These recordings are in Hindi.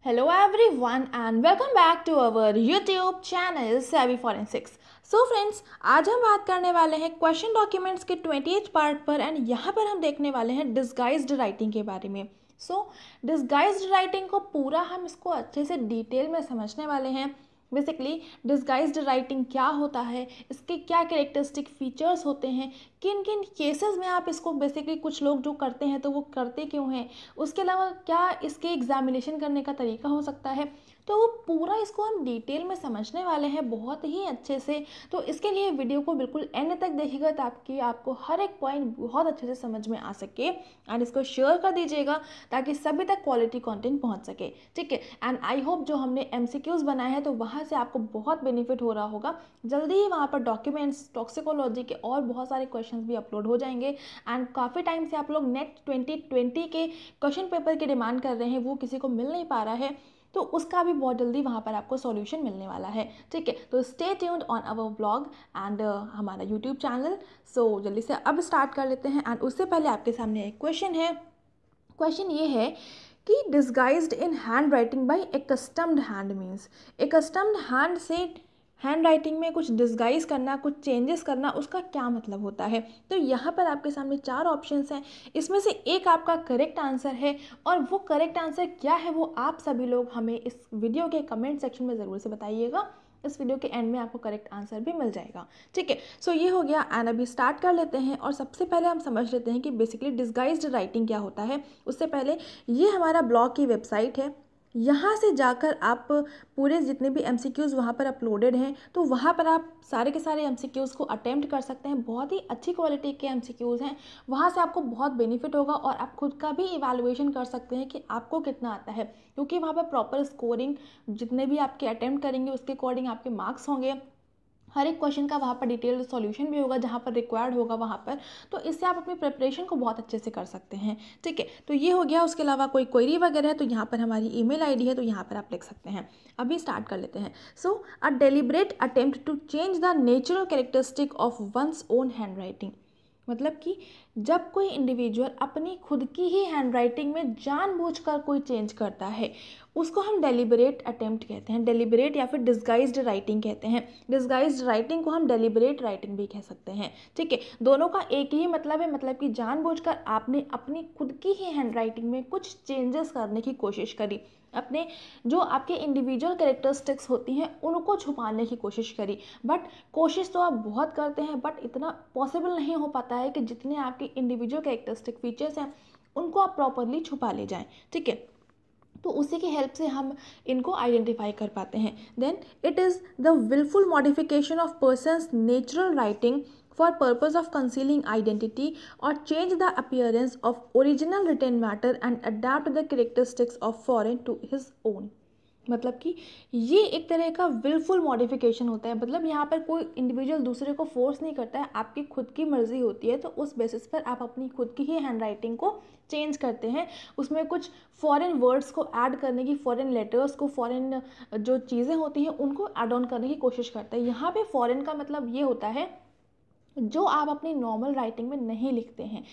Hello everyone and welcome back to our YouTube channel Savvy Forensics. So friends, आज हम बात करने वाले हैं क्वेश्चन डॉक्यूमेंट्स के 28th पार्ट पर एंड यहाँ पर हम देखने वाले हैं डिस्गाइज्ड राइटिंग के बारे में. डिस्गाइज्ड राइटिंग को पूरा हम इसको अच्छे से डिटेल में समझने वाले हैं. बेसिकली डिस्गाइज्ड राइटिंग क्या होता है, इसके क्या कैरेक्टरिस्टिक फीचर्स होते हैं, किन किन केसेस में आप इसको बेसिकली कुछ लोग जो करते हैं तो वो करते क्यों हैं, उसके अलावा क्या इसके एग्जामिनेशन करने का तरीका हो सकता है. तो वो पूरा इसको हम डिटेल में समझने वाले हैं बहुत ही अच्छे से. तो इसके लिए वीडियो को बिल्कुल एंड तक देखिएगा ताकि आपको हर एक पॉइंट बहुत अच्छे से समझ में आ सके एंड इसको शेयर कर दीजिएगा ताकि सभी तक क्वालिटी कंटेंट पहुंच सके. ठीक है, एंड आई होप जो हमने MCQs बनाए हैं तो वहाँ से आपको बहुत बेनिफिट हो रहा होगा. जल्दी ही वहाँ पर डॉक्यूमेंट्स, टॉक्सिकोलॉजी के और बहुत सारे क्वेश्चन भी अपलोड हो जाएंगे. एंड काफ़ी टाइम से आप लोग नेक्स्ट 2020 के क्वेश्चन पेपर की डिमांड कर रहे हैं, वो किसी को मिल नहीं पा रहा है, तो उसका भी बहुत जल्दी वहाँ पर आपको सॉल्यूशन मिलने वाला है. ठीक है, तो stay tuned on our blog and हमारा यूट्यूब चैनल. जल्दी से अब स्टार्ट कर लेते हैं. एंड उससे पहले आपके सामने एक क्वेश्चन है. क्वेश्चन ये है कि disguised in handwriting by accustomed hand means, accustomed hand से हैंड राइटिंग में कुछ डिस्गाइज करना, कुछ चेंजेस करना, उसका क्या मतलब होता है. तो यहाँ पर आपके सामने 4 ऑप्शंस हैं, इसमें से एक आपका करेक्ट आंसर है. और वो करेक्ट आंसर क्या है वो आप सभी लोग हमें इस वीडियो के कमेंट सेक्शन में ज़रूर से बताइएगा. इस वीडियो के एंड में आपको करेक्ट आंसर भी मिल जाएगा. ठीक है, ये हो गया एंड अभी स्टार्ट कर लेते हैं. और सबसे पहले हम समझ लेते हैं कि बेसिकली डिस्गाइज्ड राइटिंग क्या होता है. उससे पहले ये हमारा ब्लॉग की वेबसाइट है, यहाँ से जाकर आप पूरे जितने भी MCQs वहाँ पर अपलोडेड हैं तो वहाँ पर आप सारे के सारे MCQs को अटेम्प्ट कर सकते हैं. बहुत ही अच्छी क्वालिटी के MCQs हैं, वहाँ से आपको बहुत बेनिफिट होगा और आप खुद का भी इवैल्यूएशन कर सकते हैं कि आपको कितना आता है, क्योंकि वहाँ पर प्रॉपर स्कोरिंग, जितने भी आपके अटेम्प्ट करेंगे उसके अकॉर्डिंग आपके मार्क्स होंगे. हर एक क्वेश्चन का वहाँ पर डिटेल्ड सॉल्यूशन भी होगा जहाँ पर रिक्वायर्ड होगा वहाँ पर. तो इससे आप अपनी प्रिपरेशन को बहुत अच्छे से कर सकते हैं. ठीक है, तो ये हो गया. उसके अलावा कोई क्वेरी वगैरह है तो यहाँ पर हमारी ईमेल ID है, तो यहाँ पर आप लिख सकते हैं. अभी स्टार्ट कर लेते हैं. A deliberate attempt to change the natural characteristic of one's own handwriting, मतलब कि जब कोई इंडिविजुअल अपनी खुद की ही हैंड राइटिंग में जानबूझकर कोई चेंज करता है उसको हम डेलिबरेट अटेम्प्ट कहते हैं. डेलिबरेट या फिर डिस्गाइज्ड राइटिंग कहते हैं. डिस्गाइज्ड राइटिंग को हम डेलिबरेट राइटिंग भी कह सकते हैं. ठीक है, दोनों का एक ही मतलब है, मतलब कि जानबूझकर आपने अपनी खुद की ही हैंड राइटिंग में कुछ चेंजेस करने की कोशिश करी, अपने जो आपके इंडिविजुअल कैरेक्टरिस्टिक्स होती हैं उनको छुपाने की कोशिश करी. बट कोशिश तो आप बहुत करते हैं बट इतना पॉसिबल नहीं हो पाता है कि जितने आपके इंडिविजुअल कैरेक्टरिस्टिक फीचर्स हैं उनको आप प्रॉपरली छुपा ले जाएं. ठीक है, तो उसी की हेल्प से हम इनको आइडेंटिफाई कर पाते हैं. Then it is the wilful modification of person's natural writing for purpose of concealing identity or change the appearance of original written matter and adapt the characteristics of foreign to his own. मतलब कि ये एक तरह का विलफुल मॉडिफिकेशन होता है. मतलब यहाँ पर कोई इंडिविजुअल दूसरे को फोर्स नहीं करता है, आपकी खुद की मर्जी होती है. तो उस बेसिस पर आप अपनी खुद की ही हैंड राइटिंग को चेंज करते हैं, उसमें कुछ फॉरेन वर्ड्स को ऐड करने की, फॉरेन लेटर्स को, फॉरेन जो चीज़ें होती हैं उनको ऐड ऑन करने की कोशिश करते हैं. यहाँ पे फॉरेन का मतलब ये होता है जो आप अपनी नॉर्मल राइटिंग में नहीं लिखते हैं,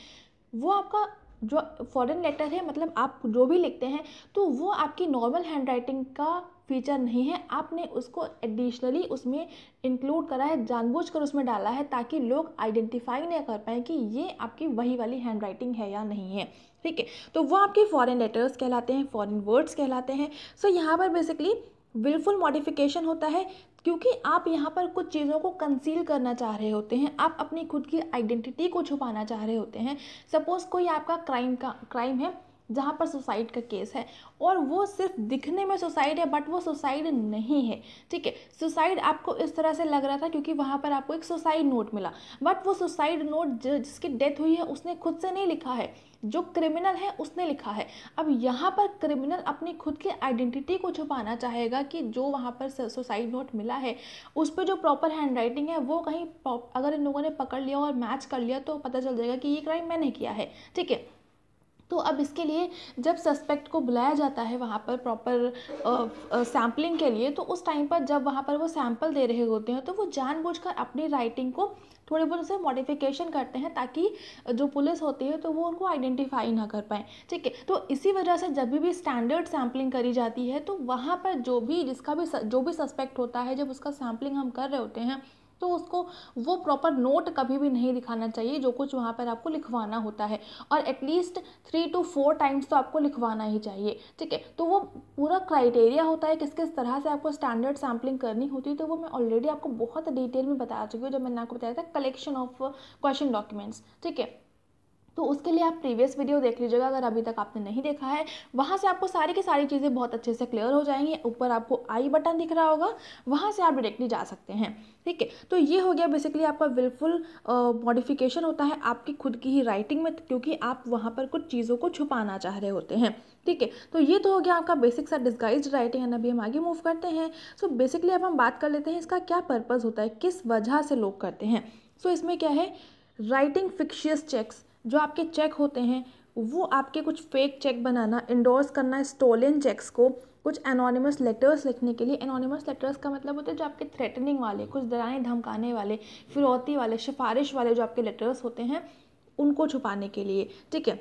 वो आपका जो फॉरेन लेटर है, मतलब आप जो भी लिखते हैं तो वो आपकी नॉर्मल हैंड राइटिंग का फीचर नहीं है. आपने उसको एडिशनली उसमें इंक्लूड करा है, जानबूझकर उसमें डाला है ताकि लोग आइडेंटिफाई नहीं कर पाएँ कि ये आपकी वही वाली हैंड राइटिंग है या नहीं है. ठीक है, तो वो आपके फॉरेन लेटर्स कहलाते हैं, फॉरेन वर्ड्स कहलाते हैं. यहाँ पर बेसिकली विलफुल मॉडिफिकेशन होता है क्योंकि आप यहाँ पर कुछ चीज़ों को कंसील करना चाह रहे होते हैं, आप अपनी खुद की आइडेंटिटी को छुपाना चाह रहे होते हैं. सपोज़ कोई आपका क्राइम है जहाँ पर सुसाइड का केस है और वो सिर्फ दिखने में सुसाइड है बट वो सुसाइड नहीं है. ठीक है, सुसाइड आपको इस तरह से लग रहा था क्योंकि वहाँ पर आपको एक सुसाइड नोट मिला, बट वो सुसाइड नोट जिसकी डेथ हुई है उसने खुद से नहीं लिखा है, जो क्रिमिनल है उसने लिखा है. अब यहाँ पर क्रिमिनल अपनी खुद की आइडेंटिटी को छुपाना चाहेगा कि जो वहाँ पर सुसाइड नोट मिला है उस पर जो प्रॉपर हैंड राइटिंग है वो कहीं अगर इन लोगों ने पकड़ लिया और मैच कर लिया तो पता चल जाएगा कि ये क्राइम मैंने किया है. ठीक है, तो अब इसके लिए जब सस्पेक्ट को बुलाया जाता है वहाँ पर प्रॉपर सैम्पलिंग के लिए, तो उस टाइम पर जब वहाँ पर वो सैंपल दे रहे होते हैं तो वो जानबूझकर अपनी राइटिंग को थोड़ी बहुत उसे मॉडिफिकेशन करते हैं ताकि जो पुलिस होती है तो वो उनको आइडेंटिफाई ना कर पाए। ठीक है, तो इसी वजह से जब भी स्टैंडर्ड सैम्पलिंग करी जाती है तो वहाँ पर जो भी सस्पेक्ट होता है, जब उसका सैम्पलिंग हम कर रहे होते हैं तो उसको वो प्रॉपर नोट कभी भी नहीं दिखाना चाहिए जो कुछ वहाँ पर आपको लिखवाना होता है, और एटलीस्ट 3 to 4 टाइम्स तो आपको लिखवाना ही चाहिए। ठीक है, तो वो पूरा क्राइटेरिया होता है किस किस तरह से आपको स्टैंडर्ड सैम्पलिंग करनी होती है, तो वो मैं ऑलरेडी आपको बहुत डिटेल में बता चुकी हूँ जब मैंने आपको बताया था कलेक्शन ऑफ क्वेश्चन डॉक्यूमेंट्स। ठीक है, तो उसके लिए आप प्रीवियस वीडियो देख लीजिएगा अगर अभी तक आपने नहीं देखा है। वहाँ से आपको सारी की सारी चीज़ें बहुत अच्छे से क्लियर हो जाएंगी। ऊपर आपको आई बटन दिख रहा होगा, वहाँ से आप डायरेक्टली जा सकते हैं। ठीक है, तो ये हो गया बेसिकली आपका विलफुल मॉडिफिकेशन होता है आपकी खुद की ही राइटिंग में, क्योंकि आप वहाँ पर कुछ चीज़ों को छुपाना चाह रहे होते हैं। ठीक है, तो ये तो हो गया आपका बेसिक सा डिस्गाइज्ड राइटिंग है। अभी हम आगे मूव करते हैं। सो बेसिकली अब हम बात कर लेते हैं इसका क्या पर्पज़ होता है, किस वजह से लोग करते हैं। सो इसमें क्या है, राइटिंग फिक्शियस चेक्स, जो आपके चेक होते हैं वो आपके कुछ फेक चेक बनाना, इंडोर्स करना स्टोलन चेक्स को, कुछ एनोनिमस लेटर्स लिखने के लिए। एनोनिमस लेटर्स का मतलब होता है जो आपके थ्रेटनिंग वाले, कुछ डराने धमकाने वाले, फिरौती वाले, सिफारिश वाले जो आपके लेटर्स होते हैं उनको छुपाने के लिए। ठीक है,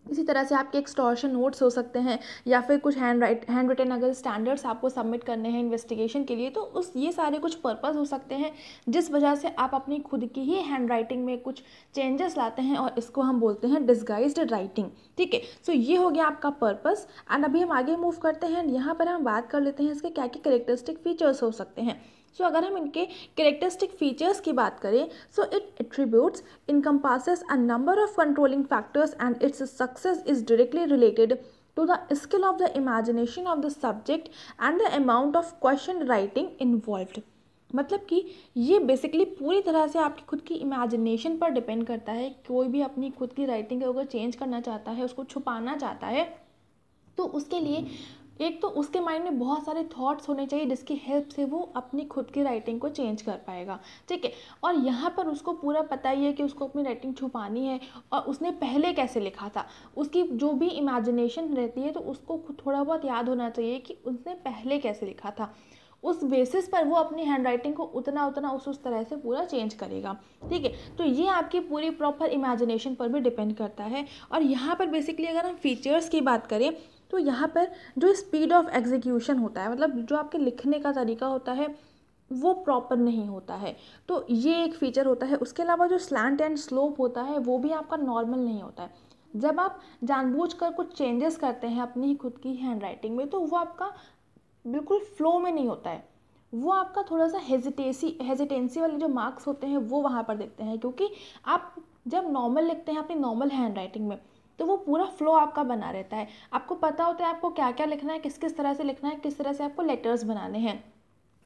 इसी तरह से आपके एक्सटॉर्शन नोट्स हो सकते हैं, या फिर कुछ हैंड रिटन अगर स्टैंडर्ड्स आपको सबमिट करने हैं इन्वेस्टिगेशन के लिए, तो ये सारे कुछ पर्पस हो सकते हैं जिस वजह से आप अपनी खुद की ही हैंड राइटिंग में कुछ चेंजेस लाते हैं, और इसको हम बोलते हैं डिस्गाइज्ड राइटिंग। ठीक है, सो ये हो गया आपका पर्पस। एंड अभी हम आगे मूव करते हैं। यहाँ पर हम बात कर लेते हैं इसके क्या क्या कैरेक्टरिस्टिक फीचर्स हो सकते हैं। सो अगर हम इनके कैरेक्टरिस्टिक फीचर्स की बात करें, so it attributes encompasses a number of controlling factors and its success is directly related to the skill of the imagination of the subject and the amount of question writing involved। मतलब कि ये बेसिकली पूरी तरह से आपकी खुद की इमेजिनेशन पर डिपेंड करता है। कोई भी अपनी खुद की राइटिंग को अगर चेंज करना चाहता है, उसको छुपाना चाहता है, तो उसके लिए एक तो उसके माइंड में बहुत सारे थॉट्स होने चाहिए जिसकी हेल्प से वो अपनी खुद की राइटिंग को चेंज कर पाएगा। ठीक है, और यहाँ पर उसको पूरा पता ही है कि उसको अपनी राइटिंग छुपानी है और उसने पहले कैसे लिखा था। उसकी जो भी इमेजिनेशन रहती है तो उसको थोड़ा बहुत याद होना चाहिए कि उसने पहले कैसे लिखा था। उस बेसिस पर वो अपनी हैंड राइटिंग को उतना उस तरह से पूरा चेंज करेगा। ठीक है, तो ये आपकी पूरी प्रॉपर इमेजिनेशन पर भी डिपेंड करता है। और यहाँ पर बेसिकली अगर हम फीचर्स की बात करें तो यहाँ पर जो स्पीड ऑफ एग्जीक्यूशन होता है, मतलब जो आपके लिखने का तरीका होता है वो प्रॉपर नहीं होता है, तो ये एक फ़ीचर होता है। उसके अलावा जो स्लैंट एंड स्लोप होता है वो भी आपका नॉर्मल नहीं होता है। जब आप जानबूझकर कुछ चेंजेस करते हैं अपनी ही खुद की हैंड राइटिंग में तो वो आपका बिल्कुल फ्लो में नहीं होता है, वो आपका थोड़ा सा हेजिटेंसी वाले जो मार्क्स होते हैं वो वहाँ पर देखते हैं। क्योंकि आप जब नॉर्मल लिखते हैं अपनी नॉर्मल हैंड राइटिंग में तो वो पूरा फ्लो आपका बना रहता है, आपको पता होता है आपको क्या क्या लिखना है, किस किस तरह से लिखना है, किस तरह से आपको लेटर्स बनाने हैं।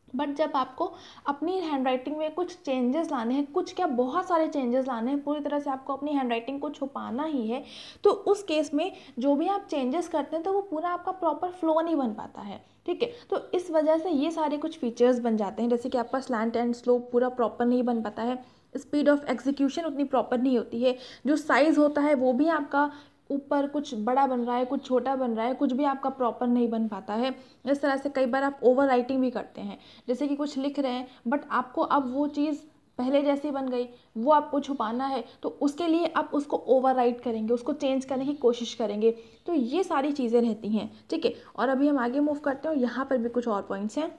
बट जब आपको अपनी हैंड राइटिंग में कुछ चेंजेस लाने हैं, कुछ क्या बहुत सारे चेंजेस लाने हैं, पूरी तरह से आपको अपनी हैंड राइटिंग को छुपाना ही है, तो उस केस में जो भी आप चेंजेस करते हैं तो वो पूरा आपका प्रॉपर फ्लो नहीं बन पाता है। ठीक है, तो इस वजह से ये सारे कुछ फीचर्स बन जाते हैं, जैसे कि आपका स्लैंट एंड स्लोप पूरा प्रॉपर नहीं बन पाता है, स्पीड ऑफ एग्जीक्यूशन उतनी प्रॉपर नहीं होती है, जो साइज़ होता है वो भी आपका ऊपर कुछ बड़ा बन रहा है, कुछ छोटा बन रहा है, कुछ भी आपका प्रॉपर नहीं बन पाता है। इस तरह से कई बार आप ओवर राइटिंग भी करते हैं, जैसे कि कुछ लिख रहे हैं बट आपको अब वो चीज़ पहले जैसी बन गई, वो आपको छुपाना है, तो उसके लिए आप उसको ओवर राइट करेंगे, उसको चेंज करने की कोशिश करेंगे। तो ये सारी चीज़ें रहती हैं। ठीक है, और अभी हम आगे मूव करते हैं और यहाँ पर भी कुछ और पॉइंट्स हैं।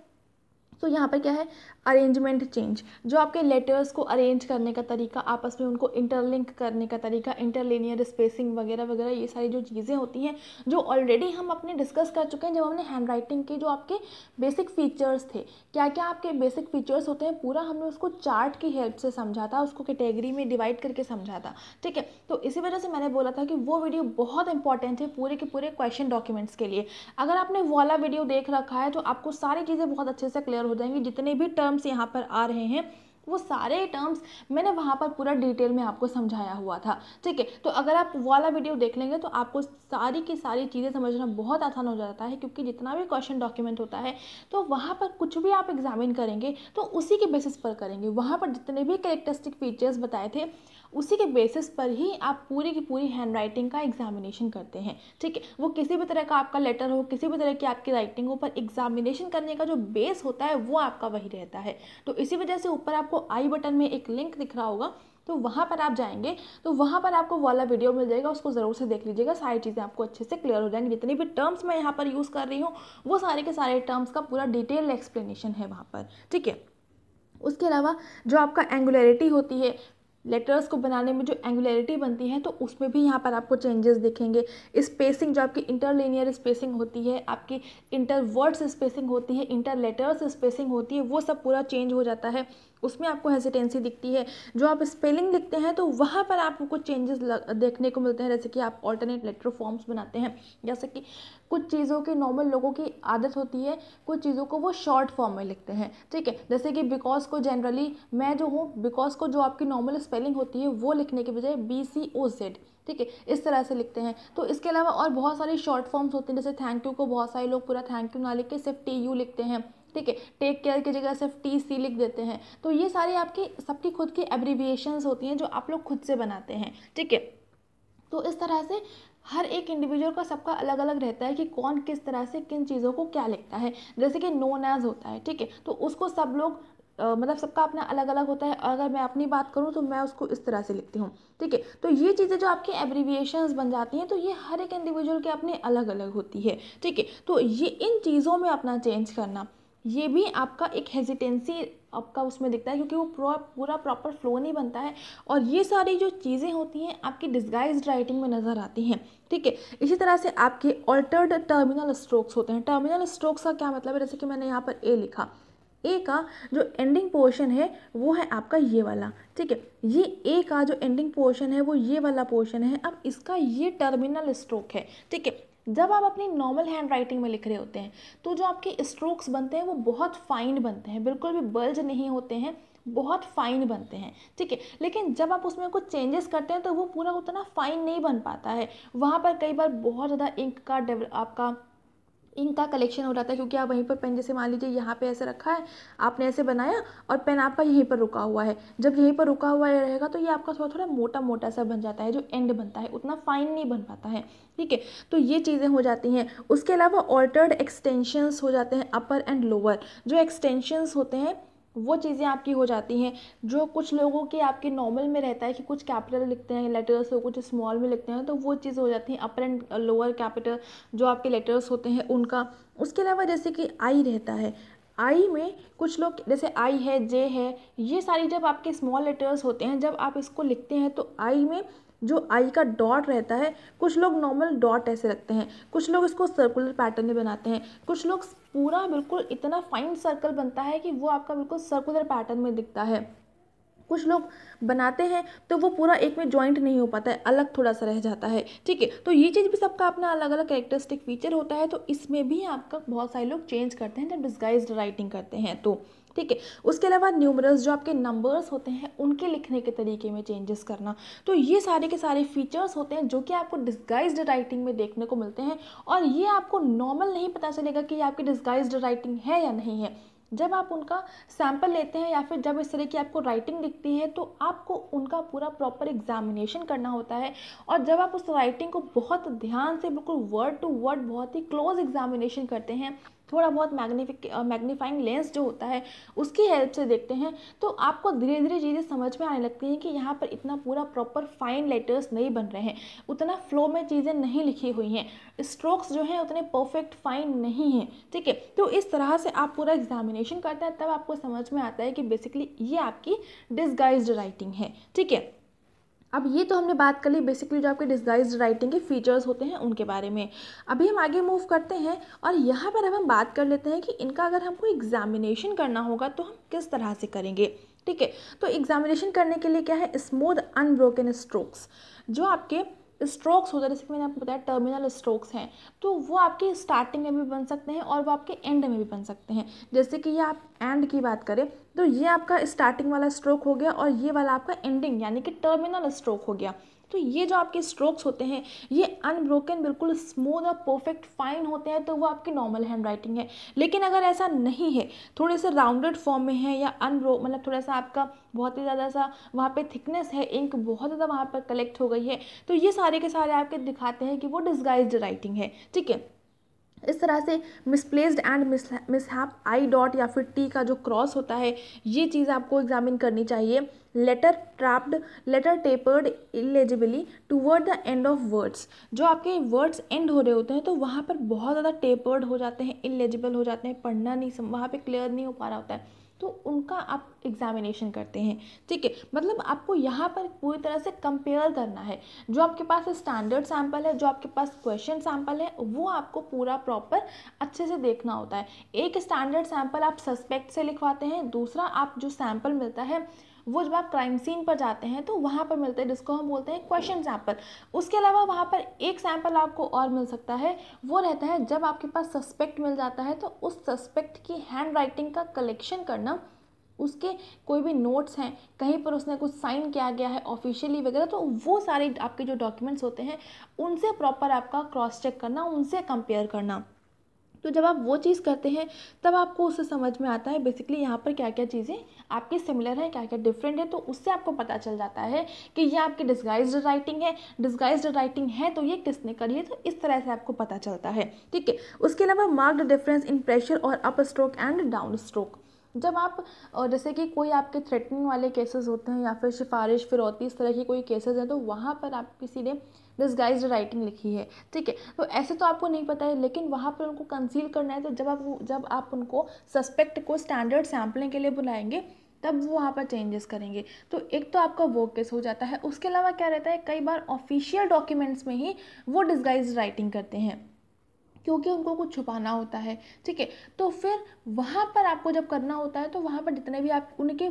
तो यहाँ पर क्या है, अरेंजमेंट चेंज, जो आपके लेटर्स को अरेंज करने का तरीका, आपस में उनको इंटरलिंक करने का तरीका, इंटरलिनियर स्पेसिंग वगैरह वगैरह, ये सारी जो चीज़ें होती हैं जो ऑलरेडी हम अपने डिस्कस कर चुके हैं जब हमने हैंड राइटिंग के जो आपके बेसिक फीचर्स थे, क्या क्या आपके बेसिक फीचर्स होते हैं, पूरा हमने उसको चार्ट की हेल्प से समझा था, उसको कैटेगरी में डिवाइड करके समझा था। ठीक है, तो इसी वजह से मैंने बोला था कि वो वीडियो बहुत इंपॉर्टेंट है पूरे के पूरे क्वेश्चन डॉक्यूमेंट्स के लिए। अगर आपने वो वाला वीडियो देख रखा है तो आपको सारी चीज़ें बहुत अच्छे से क्लियर हो जाएंगी, जितने भी टर्म्स यहाँ पर आ रहे हैं वो सारे टर्म्स मैंने वहाँ पर पूरा डिटेल में आपको समझाया हुआ था, ठीक है। तो अगर आप वो वाला वीडियो देख लेंगे तो आपको सारी की सारी चीज़ें समझना बहुत आसान हो जाता है, क्योंकि जितना भी क्वेश्चन डॉक्यूमेंट होता है तो वहाँ पर कुछ भी आप एग्जामिन करेंगे तो उसी के बेसिस पर करेंगे। वहाँ पर जितने भी कैरेक्टरिस्टिक फीचर्स बताए थे उसी के बेसिस पर ही आप पूरी की पूरी हैंड राइटिंग का एग्जामिनेशन करते हैं, ठीक है। वो किसी भी तरह का आपका लेटर हो, किसी भी तरह की आपकी राइटिंग हो, पर एग्जामिनेशन करने का जो बेस होता है वो आपका वही रहता है। तो इसी वजह से ऊपर आपको आई बटन में एक लिंक दिख रहा होगा, तो वहाँ पर आप जाएंगे तो वहाँ पर आपको वाला वीडियो मिल जाएगा, उसको ज़रूर से देख लीजिएगा। सारी चीज़ें आपको अच्छे से क्लियर हो जाएंगी। जितनी भी टर्म्स मैं यहाँ पर यूज़ कर रही हूँ वो सारे के सारे टर्म्स का पूरा डिटेल एक्सप्लेनेशन है वहाँ पर, ठीक है। उसके अलावा जो आपका एंगुलरिटी होती है, लेटर्स को बनाने में जो एंगुलरिटी बनती है, तो उसमें भी यहाँ पर आपको चेंजेस दिखेंगे। स्पेसिंग जो आपकी इंटरलिनियर स्पेसिंग होती है, आपकी इंटर वर्ड्स स्पेसिंग होती है, इंटर लेटर्स स्पेसिंग होती है, वो सब पूरा चेंज हो जाता है। उसमें आपको हेसिटेंसी दिखती है। जो आप स्पेलिंग लिखते हैं तो वहाँ पर आपको कुछ चेंजेस देखने को मिलते हैं, जैसे कि आप ऑल्टरनेट लेटर फॉर्म्स बनाते हैं, जैसे कि कुछ चीज़ों की नॉर्मल लोगों की आदत होती है कुछ चीज़ों को वो शॉर्ट फॉर्म में लिखते हैं, ठीक है। जैसे कि बिकॉज को जनरली मैं जो हूँ, बिकॉज को जो आपकी नॉर्मल स्पेलिंग होती है वो लिखने के बजाय BCOZ, ठीक है, इस तरह से लिखते हैं। तो इसके अलावा और बहुत सारी शॉर्ट फॉर्म्स होती हैं, जैसे थैंक यू को बहुत सारे लोग पूरा थैंक यू ना लिख के सिर्फ TU लिखते हैं, ठीक है। टेक केयर की जगह सिर्फ TC लिख देते हैं। तो ये सारी आपकी सबकी खुद की एब्रीविएशंस होती हैं जो आप लोग खुद से बनाते हैं, ठीक है। तो इस तरह से हर एक इंडिविजुअल का सबका अलग अलग रहता है कि कौन किस तरह से किन चीज़ों को क्या लिखता है। जैसे कि नोन एज होता है, ठीक है, तो उसको सब लोग मतलब सबका अपना अलग अलग होता है। अगर मैं अपनी बात करूँ तो मैं उसको इस तरह से लिखती हूँ, ठीक है। तो ये चीज़ें जो आपकी एब्रीविएशंस बन जाती हैं तो ये हर एक इंडिविजुअल के अपने अलग अलग होती है, ठीक है। तो ये इन चीज़ों में अपना चेंज करना, ये भी आपका एक हेजिटेंसी आपका उसमें दिखता है, क्योंकि वो पूरा प्रॉपर फ्लो नहीं बनता है। और ये सारी जो चीज़ें होती हैं आपकी डिस्गाइज्ड राइटिंग में नज़र आती हैं, ठीक है। इसी तरह से आपके ऑल्टर्ड टर्मिनल स्ट्रोक्स होते हैं। टर्मिनल स्ट्रोक्स का क्या मतलब है, जैसे कि मैंने यहाँ पर ए लिखा, ए का जो एंडिंग पोर्शन है वो है आपका ये वाला, ठीक है। ये ए का जो एंडिंग पोर्शन है वो ये वाला पोर्शन है। अब इसका ये टर्मिनल स्ट्रोक है, ठीक है। जब आप अपनी नॉर्मल हैंड राइटिंग में लिख रहे होते हैं तो जो आपके स्ट्रोक्स बनते हैं वो बहुत फाइन बनते हैं, बिल्कुल भी बल्ज नहीं होते हैं, बहुत फाइन बनते हैं, ठीक है। लेकिन जब आप उसमें कुछ चेंजेस करते हैं तो वो पूरा उतना फाइन नहीं बन पाता है। वहाँ पर कई बार बहुत ज़्यादा आपका इंक का कलेक्शन हो जाता है, क्योंकि आप वहीं पर पेन, जैसे मान लीजिए यहाँ पे ऐसे रखा है, आपने ऐसे बनाया और पेन आपका यहीं पर रुका हुआ है। जब यहीं पर रुका हुआ रहेगा तो ये आपका थोड़ा थोड़ा मोटा मोटा सा बन जाता है, जो एंड बनता है उतना फाइन नहीं बन पाता है, ठीक है। तो ये चीज़ें हो जाती हैं। उसके अलावा ऑल्टर्ड एक्सटेंशंस हो जाते हैं, अपर एंड लोअर। जो एक्सटेंशंस होते हैं वो चीज़ें आपकी हो जाती हैं। जो कुछ लोगों के आपके नॉर्मल में रहता है कि कुछ कैपिटल लिखते हैं लेटर्स को, कुछ स्मॉल में लिखते हैं, तो वो चीज़ हो जाती है अपर एंड लोअर कैपिटल जो आपके लेटर्स होते हैं उनका। उसके अलावा जैसे कि आई रहता है, आई में कुछ लोग, जैसे आई है, जे है, ये सारी जब आपके स्मॉल लेटर्स होते हैं, जब आप इसको लिखते हैं तो आई में जो आई का डॉट रहता है, कुछ लोग नॉर्मल डॉट ऐसे रखते हैं, कुछ लोग इसको सर्कुलर पैटर्न में बनाते हैं, कुछ लोग पूरा बिल्कुल इतना फाइन सर्कल बनता है कि वो आपका बिल्कुल सर्कुलर पैटर्न में दिखता है। कुछ लोग बनाते हैं तो वो पूरा एक में जॉइंट नहीं हो पाता है, अलग थोड़ा सा रह जाता है, ठीक है। तो ये चीज़ भी सबका अपना अलग अलग कैरेक्टरिस्टिक फीचर होता है। तो इसमें भी आपका बहुत सारे लोग चेंज करते हैं जब डिस्गाइज्ड राइटिंग करते हैं तो, ठीक है। उसके अलावा न्यूमरल्स जो आपके नंबर्स होते हैं उनके लिखने के तरीके में चेंजेस करना, तो ये सारे के सारे फीचर्स होते हैं जो कि आपको डिस्गाइज्ड राइटिंग में देखने को मिलते हैं। और ये आपको नॉर्मल नहीं पता चलेगा कि ये आपकी डिस्गाइज्ड राइटिंग है या नहीं है। जब आप उनका सैंपल लेते हैं या फिर जब इस तरह की आपको राइटिंग दिखती है तो आपको उनका पूरा प्रॉपर एग्जामिनेशन करना होता है। और जब आप उस राइटिंग को बहुत ध्यान से, बिल्कुल वर्ड टू वर्ड, बहुत ही क्लोज एग्जामिनेशन करते हैं, थोड़ा बहुत मैग्नीफाइंग लेंस जो होता है उसकी हेल्प से देखते हैं, तो आपको धीरे धीरे चीज़ें समझ में आने लगती हैं कि यहाँ पर इतना पूरा प्रॉपर फाइन लेटर्स नहीं बन रहे हैं, उतना फ्लो में चीज़ें नहीं लिखी हुई हैं, स्ट्रोक्स जो हैं उतने परफेक्ट फाइन नहीं हैं, ठीक है। तो इस तरह से आप पूरा एग्जामिनेशन करते हैं, तब आपको समझ में आता है कि बेसिकली ये आपकी डिस्गाइज्ड राइटिंग है, ठीक है। अब ये तो हमने बात कर ली बेसिकली जो आपके डिस्गाइज्ड राइटिंग के फीचर्स होते हैं उनके बारे में। अभी हम आगे मूव करते हैं और यहाँ पर अब हम बात कर लेते हैं कि इनका अगर हमको एग्जामिनेशन करना होगा तो हम किस तरह से करेंगे, ठीक है। तो एग्जामिनेशन करने के लिए क्या है, स्मूथ अनब्रोकन स्ट्रोक्स। जो आपके स्ट्रोक्स होते हैं, जैसे कि मैंने आपको बताया टर्मिनल स्ट्रोक्स हैं, तो वो आपके स्टार्टिंग में भी बन सकते हैं और वो आपके एंड में भी बन सकते हैं। जैसे कि ये आप एंड की बात करें तो ये आपका स्टार्टिंग वाला स्ट्रोक हो गया और ये वाला आपका एंडिंग यानी कि टर्मिनल स्ट्रोक हो गया। तो ये जो आपके स्ट्रोक्स होते हैं ये अनब्रोकन बिल्कुल स्मूथ और परफेक्ट फाइन होते हैं, तो वो आपकी नॉर्मल हैंड राइटिंग है। लेकिन अगर ऐसा नहीं है, थोड़े से राउंडेड फॉर्म में है या मतलब थोड़ा सा आपका बहुत ही ज़्यादा सा वहाँ पे थिकनेस है, इंक बहुत ज़्यादा वहाँ पर कलेक्ट हो गई है, तो ये सारे के सारे आपके दिखाते हैं कि वो डिस्गाइज्ड राइटिंग है। ठीक है, इस तरह से misplaced and mishap I dot या फिर टी का जो क्रॉस होता है, ये चीज़ आपको एग्जामिन करनी चाहिए। Letter trapped, letter tapered illegibly toward the end of words, जो आपके वर्ड्स एंड हो रहे होते हैं तो वहाँ पर बहुत ज़्यादा टेपर्ड हो जाते हैं, इलेजिबल हो जाते हैं, पढ़ना नहीं वहाँ पे क्लियर नहीं हो पा रहा होता है, तो उनका आप एग्जामिनेशन करते हैं। ठीक है, मतलब आपको यहाँ पर पूरी तरह से कंपेयर करना है। जो आपके पास स्टैंडर्ड सैंपल है, जो आपके पास क्वेश्चन सैंपल है, वो आपको पूरा प्रॉपर अच्छे से देखना होता है। एक स्टैंडर्ड सैंपल आप सस्पेक्ट से लिखवाते हैं, दूसरा आप जो सैंपल मिलता है वो जब आप क्राइम सीन पर जाते हैं तो वहाँ पर मिलते हैं, जिसको हम बोलते हैं क्वेश्चन सैंपल। उसके अलावा वहाँ पर एक सैंपल आपको और मिल सकता है, वो रहता है जब आपके पास सस्पेक्ट मिल जाता है तो उस सस्पेक्ट की हैंड राइटिंग का कलेक्शन करना, उसके कोई भी नोट्स हैं, कहीं पर उसने कुछ साइन किया गया है ऑफिशियली वगैरह, तो वो सारे आपके जो डॉक्यूमेंट्स होते हैं उनसे प्रॉपर आपका क्रॉस चेक करना, उनसे कंपेयर करना। तो जब आप वो चीज़ करते हैं तब आपको उससे समझ में आता है बेसिकली यहाँ पर क्या क्या चीज़ें आपकी सिमिलर है, क्या क्या डिफरेंट है, तो उससे आपको पता चल जाता है कि ये आपकी डिस्गाइज्ड राइटिंग है। डिस्गाइज्ड राइटिंग है तो ये किसने करी है, तो इस तरह से आपको पता चलता है। ठीक है, उसके अलावा मार्क्ड डिफरेंस इन प्रेशर और up stroke and down stroke, जब आप जैसे कि कोई आपके थ्रेटनिंग वाले केसेस होते हैं या फिर सिफारिश फिरौती इस तरह की कोई केसेस हैं, तो वहाँ पर आप किसी ने डिस्गाइज्ड राइटिंग लिखी है। ठीक है, तो ऐसे तो आपको नहीं पता है, लेकिन वहाँ पर उनको कंसील करना है, तो जब आप उनको सस्पेक्ट को स्टैंडर्ड सैम्पलिंग के लिए बुलाएंगे तब वो वहाँ पर चेंजेस करेंगे। तो एक तो आपका वो केस हो जाता है। उसके अलावा क्या रहता है, कई बार ऑफिशियल डॉक्यूमेंट्स में ही वो डिस्गाइज्ड राइटिंग करते हैं क्योंकि उनको कुछ छुपाना होता है। ठीक है, तो फिर वहाँ पर आपको जब करना होता है तो वहाँ पर जितने भी आप उनके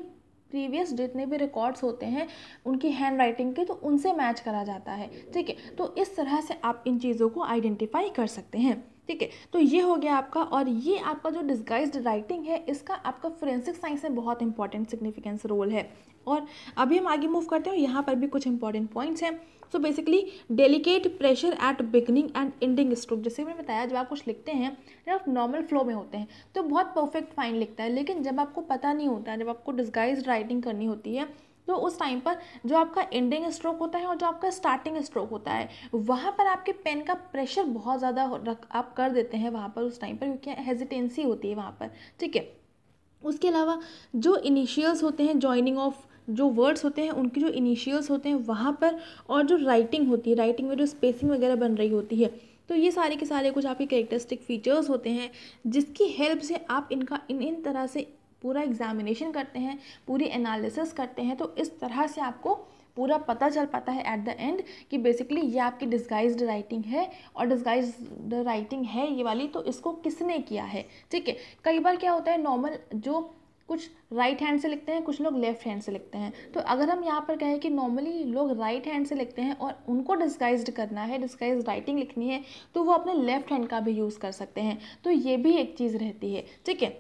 प्रीवियस जितने भी रिकॉर्ड्स होते हैं उनकी हैंड राइटिंग के, तो उनसे मैच करा जाता है। ठीक है, तो इस तरह से आप इन चीज़ों को आइडेंटिफाई कर सकते हैं। ठीक है, तो ये हो गया आपका, और ये आपका जो डिस्गाइज्ड राइटिंग है इसका आपका फोरेंसिक साइंस में बहुत इंपॉर्टेंट सिग्निफिकेंस रोल है। और अभी हम आगे मूव करते हैं, यहाँ पर भी कुछ इंपॉर्टेंट पॉइंट्स हैं। So basically delicate pressure at beginning and ending stroke, जैसे मैंने बताया जब आप कुछ लिखते हैं, जब आप नॉर्मल फ्लो में होते हैं तो बहुत परफेक्ट फाइन लिखता है, लेकिन जब आपको पता नहीं होता है, जब आपको डिस्गाइज्ड राइटिंग करनी होती है, तो उस टाइम पर जो आपका एंडिंग स्ट्रोक होता है और जो आपका स्टार्टिंग स्ट्रोक होता है वहाँ पर आपके पेन का प्रेशर बहुत ज़्यादा आप कर देते हैं वहाँ पर उस टाइम पर, क्योंकि हेजिटेंसी होती है वहाँ पर। ठीक है, उसके अलावा जो इनिशियल्स होते हैं, जॉइनिंग ऑफ जो वर्ड्स होते हैं उनके जो इनिशियल्स होते हैं वहाँ पर, और जो राइटिंग होती है, राइटिंग में जो स्पेसिंग वगैरह बन रही होती है, तो ये सारे के सारे कुछ आपके कैरेक्टरिस्टिक फीचर्स होते हैं जिसकी हेल्प से आप इनका इन तरह से पूरा एग्जामिनेशन करते हैं, पूरी एनालिसिस करते हैं, तो इस तरह से आपको पूरा पता चल पाता है एट द एंड कि बेसिकली ये आपकी डिस्गाइज्ड राइटिंग है, और डिस्गाइज्ड राइटिंग है ये वाली, तो इसको किसने किया है। ठीक है, कई बार क्या होता है, नॉर्मल जो कुछ राइट हैंड से लिखते हैं, कुछ लोग लेफ्ट हैंड से लिखते हैं, तो अगर हम यहाँ पर कहें कि नॉर्मली लोग राइट हैंड से लिखते हैं और उनको डिस्गाइज्ड करना है, डिस्गाइज्ड राइटिंग लिखनी है, तो वो अपने लेफ्ट हैंड का भी यूज़ कर सकते हैं, तो ये भी एक चीज़ रहती है। ठीक है,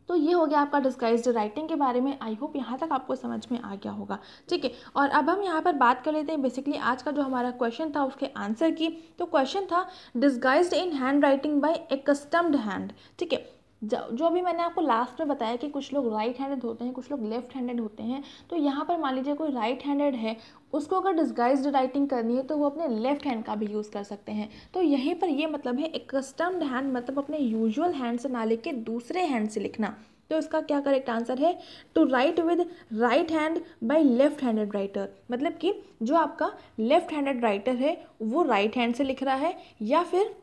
तो ये हो गया आपका डिस्गाइज्ड राइटिंग के बारे में। आई होप यहाँ तक आपको समझ में आ गया होगा। ठीक है, और अब हम यहाँ पर बात कर लेते हैं बेसिकली आज का जो हमारा क्वेश्चन था उसके आंसर की। तो क्वेश्चन था disguised in handwriting by accustomed hand. ठीक है, जो अभी मैंने आपको लास्ट में बताया कि कुछ लोग राइट हैंडेड होते हैं, कुछ लोग लेफ्ट हैंडेड होते हैं, तो यहाँ पर मान लीजिए कोई राइट हैंडेड है, उसको अगर डिस्गाइज्ड राइटिंग करनी है तो वो अपने लेफ्ट हैंड का भी यूज़ कर सकते हैं। तो यहीं पर ये मतलब है एक्स्टम्ड हैंड, मतलब अपने यूजुअल हैंड से ना लेके दूसरे हैंड से लिखना। तो इसका क्या करेक्ट आंसर है, to write with right hand by left handed writer, मतलब कि जो आपका लेफ्ट हैंडेड राइटर है वो राइट हैंड से लिख रहा है, या फिर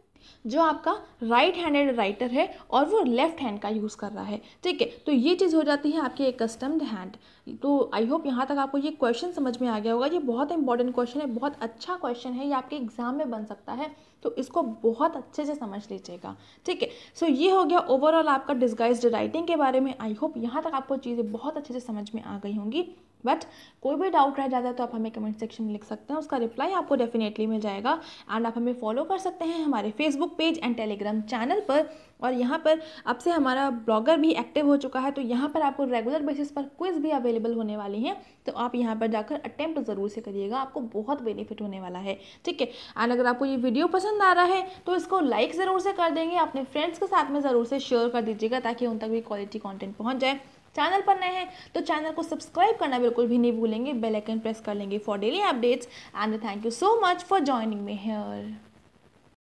जो आपका राइट हैंडेड राइटर है और वो लेफ्ट हैंड का यूज़ कर रहा है। ठीक है, तो ये चीज़ हो जाती है आपकी एक्स्टम्ड हैंड। तो आई होप यहाँ तक आपको ये क्वेश्चन समझ में आ गया होगा। ये बहुत इंपॉर्टेंट क्वेश्चन है, बहुत अच्छा क्वेश्चन है, ये आपके एग्जाम में बन सकता है, तो इसको बहुत अच्छे से समझ लीजिएगा, ठीक है। सो ये हो गया ओवरऑल आपका डिस्गाइज्ड राइटिंग के बारे में। आई होप यहाँ तक आपको चीज़ें बहुत अच्छे से समझ में आ गई होंगी। बट कोई भी डाउट रह जाता है तो आप हमें कमेंट सेक्शन में लिख सकते हैं, उसका रिप्लाई आपको डेफिनेटली मिल जाएगा। एंड आप हमें फॉलो कर सकते हैं हमारे Facebook page and Telegram channel पर। और यहाँ पर अब से हमारा ब्लॉगर भी एक्टिव हो चुका है, तो यहाँ पर आपको रेगुलर बेसिस पर क्विज भी अवेलेबल होने वाली हैं, तो आप यहाँ पर जाकर अटेम्प्ट ज़रूर से करिएगा, आपको बहुत बेनिफिट होने वाला है, ठीक है। एंड अगर आपको ये वीडियो पसंद आ रहा है तो इसको लाइक ज़रूर से कर देंगे, अपने फ्रेंड्स के साथ में ज़रूर से शेयर कर दीजिएगा ताकि उन तक भी क्वालिटी कंटेंट पहुंच जाए। चैनल पर नए हैं तो चैनल को सब्सक्राइब करना बिल्कुल भी नहीं भूलेंगे, बेल आइकन प्रेस कर लेंगे for daily updates. And thank you so much for joining me here.